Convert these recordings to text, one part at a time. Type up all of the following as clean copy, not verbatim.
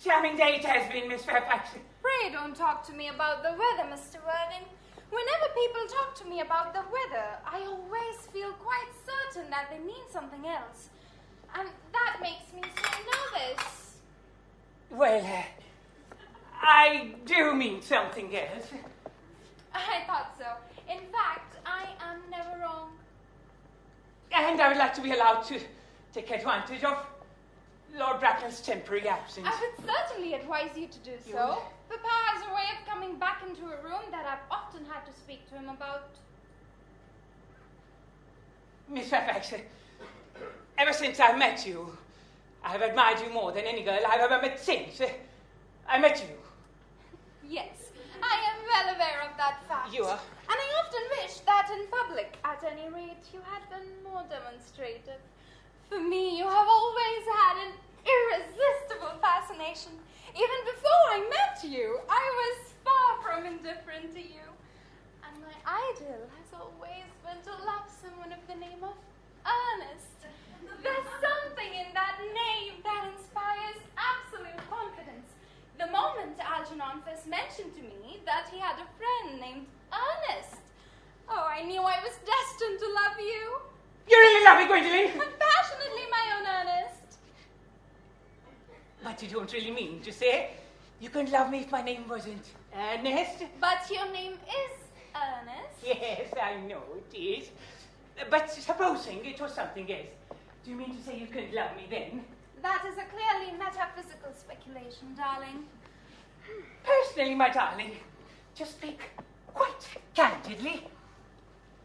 charming day it has been, Miss Fairfax. Pray don't talk to me about the weather, Mr. Worthing. Whenever people talk to me about the weather, I always feel quite certain that they mean something else. And that makes me so nervous. Well, I do mean something else. I thought so. In fact, I am never wrong. And I would like to be allowed to take advantage of Lord Bracknell's temporary absence. I would certainly advise you to do so. Papa has a way of coming back into a room that I've often had to speak to him about. Miss Fairfax, ever since I met you, I have admired you more than any girl I've ever met since I met you. Yes, I am well aware of that fact. You are? And I often wish that in public, at any rate, you had been more demonstrative. For me, you have always had an irresistible fascination. Even before I met you, I was far from indifferent to you. And my ideal has always been to love someone of the name of Ernest. There's something in that name that inspires absolute confidence. The moment Algernon first mentioned to me that he had a friend named Ernest, I knew I was destined to love you. You really love me, Gwendolen? Passionately, my own Ernest. But you don't really mean to say you couldn't love me if my name wasn't Ernest? But your name is Ernest. Yes, I know it is. But supposing it was something else, do you mean to say you couldn't love me then? That is a clearly metaphysical speculation, darling. Personally, my darling, to speak quite candidly,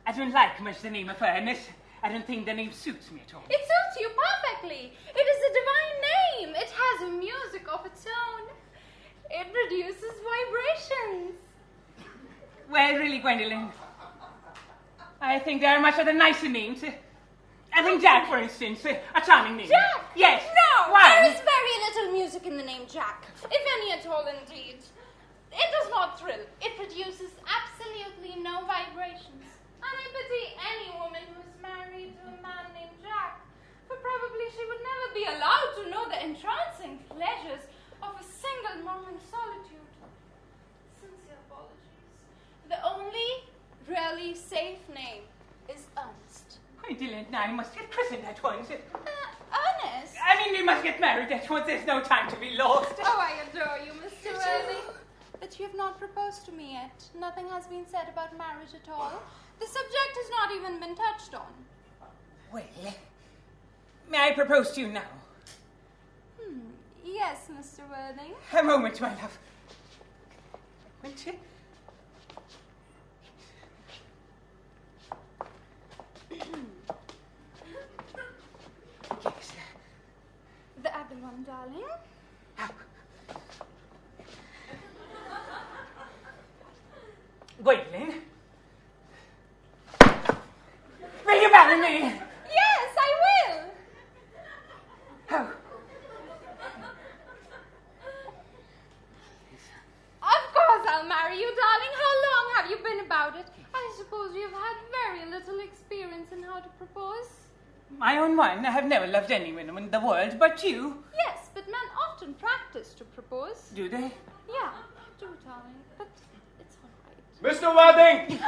I don't like much the name of Ernest. I don't think the name suits me at all. It suits you perfectly. It is a divine name. It has a music of its own. It produces vibrations. Well, really, Gwendolen, I think there are much other nicer names. I think Jack, for instance, a charming name. Jack? Yes. No, Why? there is very little music in the name Jack, if any at all indeed. It does not thrill. It produces absolutely no vibrations. And I pity any woman who is married to a man named Jack, for probably she would never be allowed to know the entrancing pleasures of a single moment's solitude. Sincere apologies. The only really safe name is Ernest. Gwendolen and I must get christened at once. Ernest? I mean, we must get married at once. There's no time to be lost. Oh, I adore you, Mr. Worthing. But you have not proposed to me yet. Nothing has been said about marriage at all. The subject has not even been touched on. Well, may I propose to you now? Yes, Mr. Worthing. A moment, my love. Won't you? Yes. The other one, darling. How? Gwendolen? Will you marry me? Yes, I will. How? Of course I'll marry you, darling. How long have you been about it? I suppose you've had very little experience in how to propose. My own one. I have never loved anyone in the world but you. Yes, but men often practice to propose. Do they? Yeah, do, darling. But it's all right. Mr. Worthing!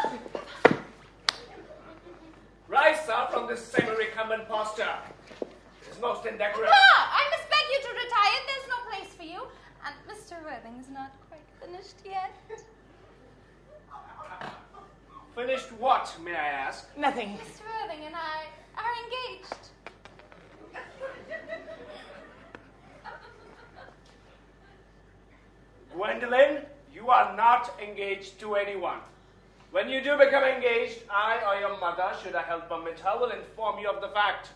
Rise, sir, from this semi-recumbent posture. It is most indecorous. Papa, I must beg you to retire. There's no place for you. And Mr. Worthing's not quite finished yet. Finished what, may I ask? Nothing. Mr. Worthing and I are engaged. Gwendolen, you are not engaged to anyone. When you do become engaged, I or your mother, should I help permit her, will inform you of the fact.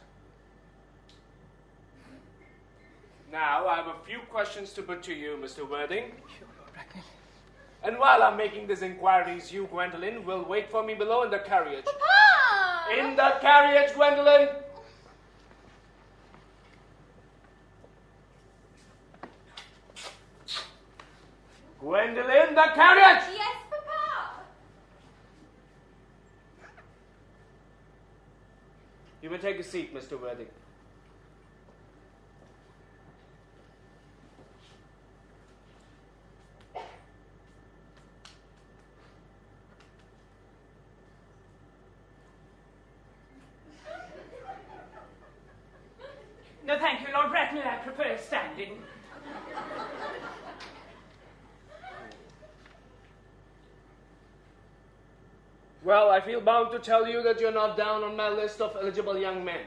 Now, I have a few questions to put to you, Mr. Worthing. Sure, Lord Bracknell. And while I'm making these inquiries, you, Gwendolen, will wait for me below in the carriage. Papa! In the carriage, Gwendolen! Gwendolen, the carriage! Yes, Papa! You may take a seat, Mr. Worthing. Bracknell, I prefer standing. Well, I feel bound to tell you that you're not down on my list of eligible young men.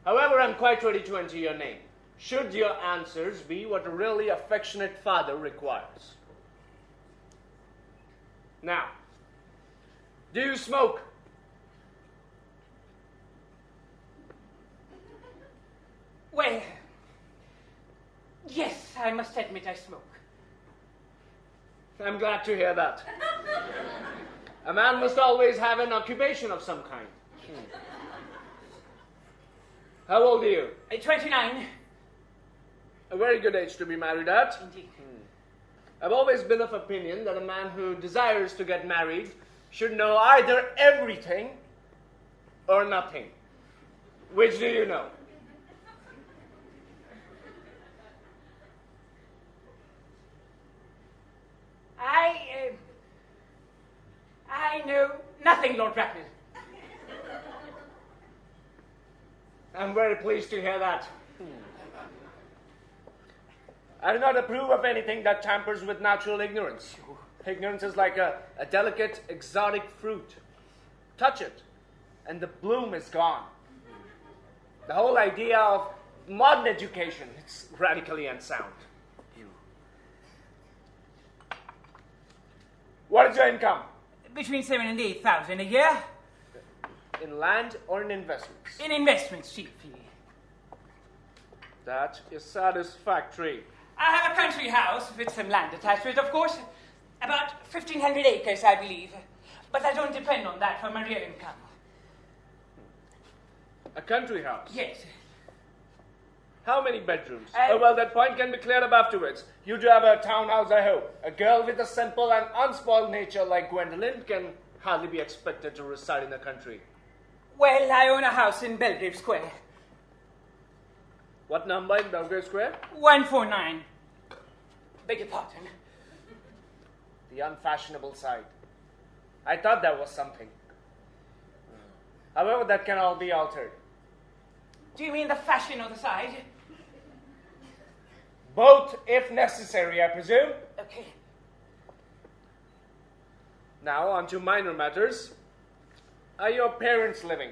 However, I'm quite ready to enter your name, should your answers be what a really affectionate father requires. Now, do you smoke? Well, yes, I must admit I smoke. I'm glad to hear that. A man must always have an occupation of some kind. How old are you? 29. A very good age to be married at. Indeed. I've always been of opinion that a man who desires to get married should know either everything or nothing. Which do you know? I know nothing, Lord Bracknell. I'm very pleased to hear that. I do not approve of anything that tampers with natural ignorance. Ignorance is like a delicate, exotic fruit. Touch it, and the bloom is gone. The whole idea of modern education, it's radically unsound. What is your income? Between 7,000 and 8,000 a year. In land or in investments? In investments, chiefly. That is satisfactory. I have a country house with some land attached to it, of course. About 1,500 acres, I believe. But I don't depend on that for my real income. A country house? Yes. How many bedrooms? Well, that point can be cleared up afterwards. You do have a townhouse, I hope. A girl with a simple and unspoiled nature like Gwendolyn can hardly be expected to reside in the country. Well, I own a house in Belgrave Square. What number in Belgrave Square? 149. Beg your pardon. The unfashionable side. I thought that was something. However, that can all be altered. Do you mean the fashion or the side? Both, if necessary, I presume. Okay. Now, on to minor matters. Are your parents living?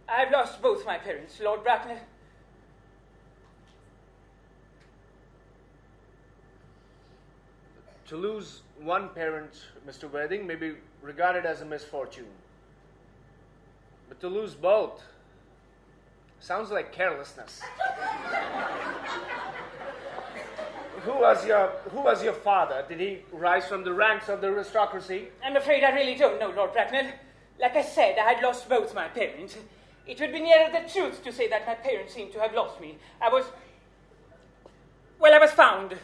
I've lost both my parents, Lord Bracknell. To lose one parent, Mr. Worthing, may be regarded as a misfortune. But to lose both sounds like carelessness. Who was your father? Did he rise from the ranks of the aristocracy? I'm afraid I really don't know, Lord Bracknell. Like I said, I had lost both my parents. It would be nearer the truth to say that my parents seemed to have lost me. I was found.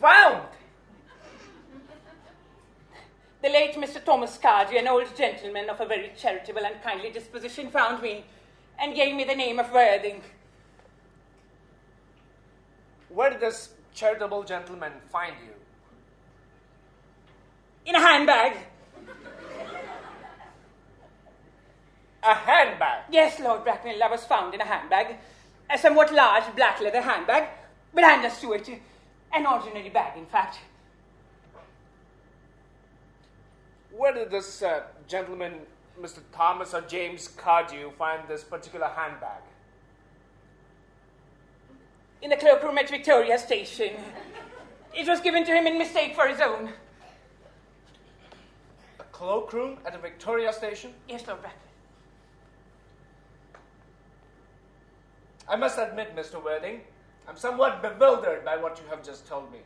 Found? The late Mr. Thomas Cardy, an old gentleman of a very charitable and kindly disposition, found me and gave me the name of Worthing. Where did this charitable gentleman find you? In a handbag. A handbag? Yes, Lord Bracknell, I was found in a handbag. A somewhat large black leather handbag, with handles to it. An ordinary bag, in fact. Where did this gentleman, Mr. Thomas or James Cardew, find this particular handbag? In the cloakroom at Victoria Station. It was given to him in mistake for his own. A cloakroom at a Victoria Station? Yes, Lord Bracknell. I must admit, Mr. Worthing, I'm somewhat bewildered by what you have just told me.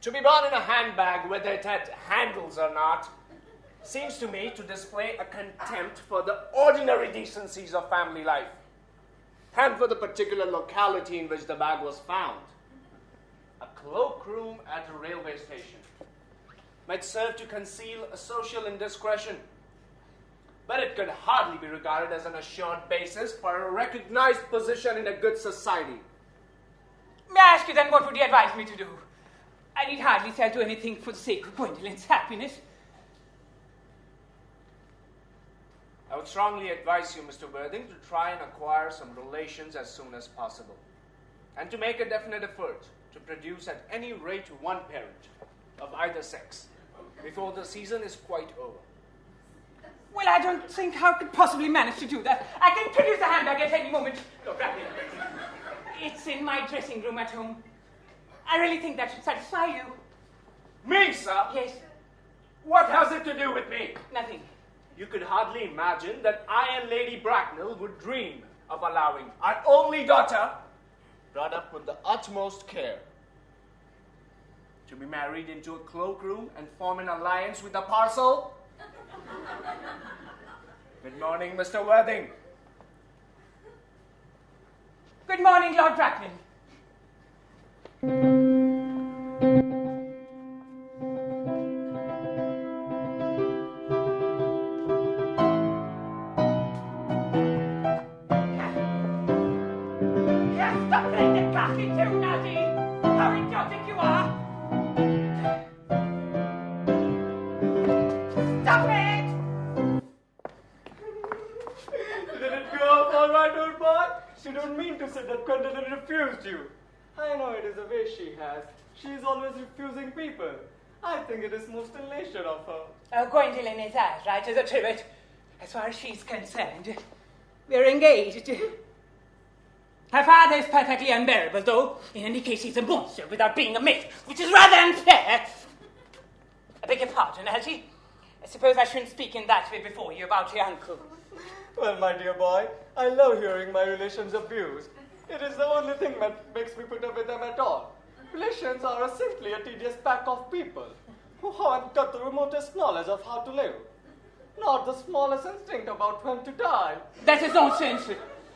To be born in a handbag, whether it had handles or not, seems to me to display a contempt for the ordinary decencies of family life, and for the particular locality in which the bag was found. A cloakroom at a railway station might serve to conceal a social indiscretion, but it could hardly be regarded as an assured basis for a recognized position in a good society. May I ask you then, what would you advise me to do? I need hardly say I'll do anything for the sake of Gwendolyn's happiness. I would strongly advise you, Mr. Worthing, to try and acquire some relations as soon as possible. And to make a definite effort to produce at any rate one parent of either sex before the season is quite over. Well, I don't think I could possibly manage to do that. I can produce the handbag at any moment. Lord Bracknell. It's in my dressing room at home. I really think that should satisfy you. Me, sir? Yes. What has it to do with me? Nothing. You could hardly imagine that I and Lady Bracknell would dream of allowing our only daughter, brought up with the utmost care, to be married into a cloakroom and form an alliance with a parcel. Good morning, Mr. Worthing. Good morning, Lord Bracknell. Stop playing the cocky tune, Nadine. How idiotic you are. Stop it! Did it go off all right, old boy? She don't mean to say that Gwendolyn refused you. I know it is a way she has. She is always refusing people. I think it is most elation of her. Oh, Gwendolyn is as right as a trivet. As far as she's concerned, we're engaged. Her father is perfectly unbearable, though. In any case, he's a monster without being a myth, which is rather unfair. I beg your pardon, Algie. I suppose I shouldn't speak in that way before you about your uncle. Well, my dear boy, I love hearing my relations abused. It is the only thing that makes me put up with them at all. Relations are simply a tedious pack of people who haven't got the remotest knowledge of how to live. Not the smallest instinct about when to die. That is nonsense.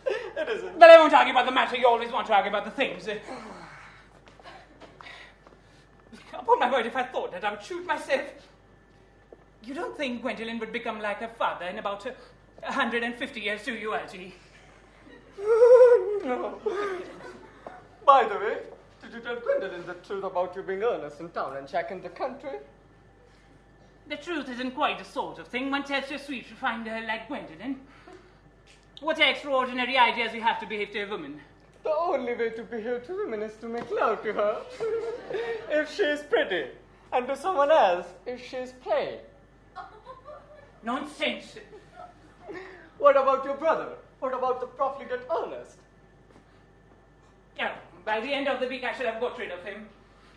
It isn't. But I won't argue about the matter. You always want to argue about the things. Upon my word, if I thought that, I would shoot myself. You don't think Gwendolyn would become like her father in about 150 years, do you, Algie? No. By the way, did you tell Gwendolyn the truth about you being earnest in town and Jack in the country? The truth isn't quite the sort of thing one tells to a sweet, refined girl like Gwendolyn. What extraordinary ideas you have to behave to a woman. The only way to behave to women is to make love to her. If she is pretty, and to someone else if she is plain. Nonsense. What about your brother? What about the profligate Ernest? Oh, by the end of the week I shall have got rid of him.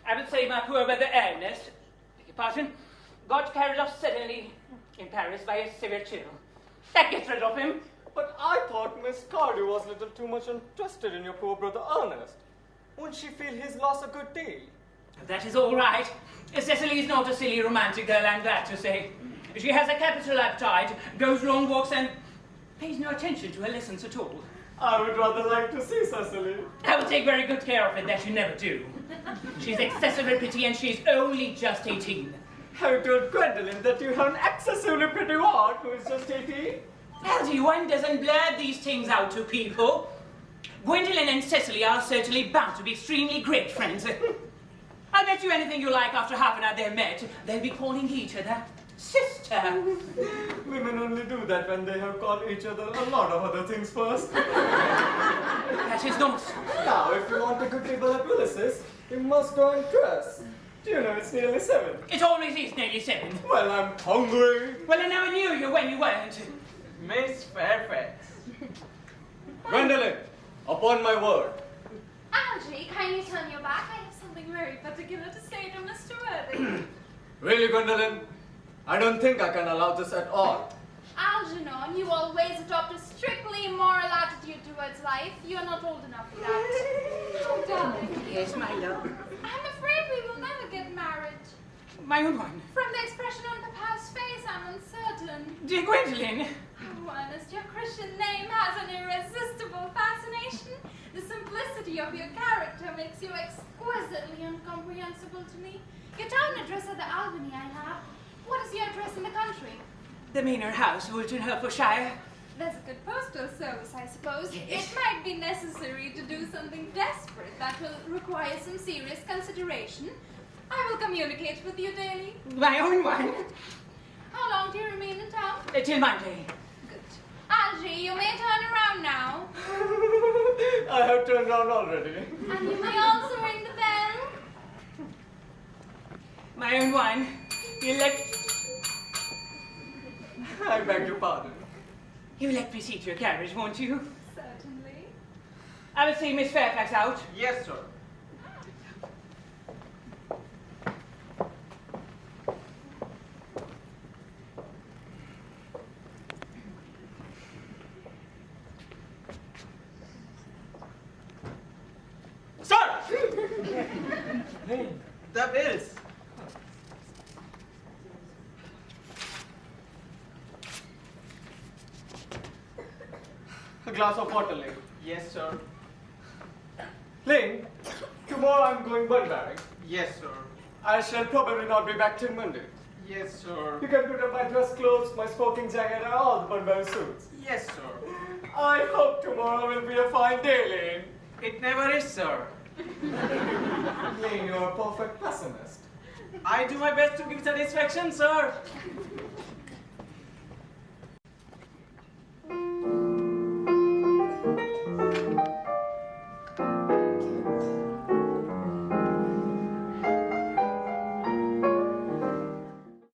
I will say my poor brother Ernest, beg your pardon, got carried off suddenly in Paris by a severe chill. That gets rid of him. But I thought Miss Cardew was a little too much interested in your poor brother Ernest. Won't she feel his loss a good deal? That is all right. Cecily is not a silly romantic girl, I'm glad to say. She has a capital appetite, goes long walks, and pays no attention to her lessons at all. I would rather like to see Cecily. I will take very good care of it, that you never do. She's excessively pretty, and she's only just 18. Have you told Gwendolyn that you have an excessively pretty ward who is just 18? Algie, one doesn't blurt these things out to people. Gwendolyn and Cecily are certainly bound to be extremely great friends. I'll bet you anything you like after half an hour they're met, they'll be calling each other sister. Women only do that when they have called each other a lot of other things first. That is nonsense. Now, if you want a good table at Willis's, you must go and dress. Do you know it's nearly 7? It always is nearly 7. Well, I'm hungry. Well, I never knew you when you weren't. Miss Fairfax. Gwendolyn, upon my word. Algie, kindly turn your back. I have something very particular to say to Mr. Worthing. Really, Gwendolyn? I don't think I can allow this at all. Algernon, you always adopt a strictly immoral attitude towards life. You are not old enough for that. Oh, darling. Yes, my love. I'm afraid we will never get married. My own one. From the expression on Papa's face, I'm uncertain. Dear Gwendolyn. Oh, Ernest, your Christian name has an irresistible fascination. The simplicity of your character makes you exquisitely incomprehensible to me. Your town address at the Albany I have. What is your address in the country? The Manor House, Woolton, Hertfordshire. There's a good postal service, I suppose. Yes. It might be necessary to do something desperate that will require some serious consideration. I will communicate with you daily. My own one. How long do you remain in town? Till Monday. Good. Algie, you may turn around now. I have turned around already. And you may also ring the bell. My own one, I beg your pardon. You'll let me see to your carriage, won't you? Certainly. I will see Miss Fairfax out. Yes, sir. The bills. A glass of water, Ling. Yes, sir. Ling, tomorrow I'm going Bunbury. Yes, sir. I shall probably not be back till Monday. Yes, sir. You can put up my dress clothes, my smoking jacket, and all the Bunbury suits. Yes, sir. I hope tomorrow will be a fine day, Ling. It never is, sir. Ling, you're a perfect pessimist. I do my best to give satisfaction, sir.